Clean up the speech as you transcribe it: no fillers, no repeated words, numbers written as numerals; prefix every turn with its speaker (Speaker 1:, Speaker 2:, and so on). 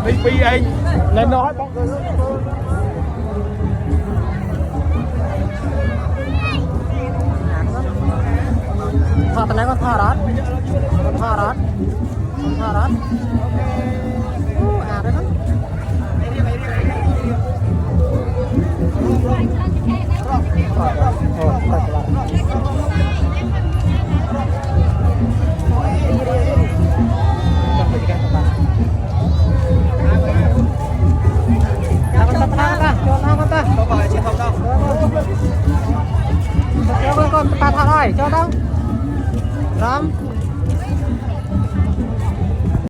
Speaker 1: Pi anh lên nói bóng
Speaker 2: thọ tận này con thọ đó con thọ đó à đấy đó con ta thọ rồi cho đâu lắm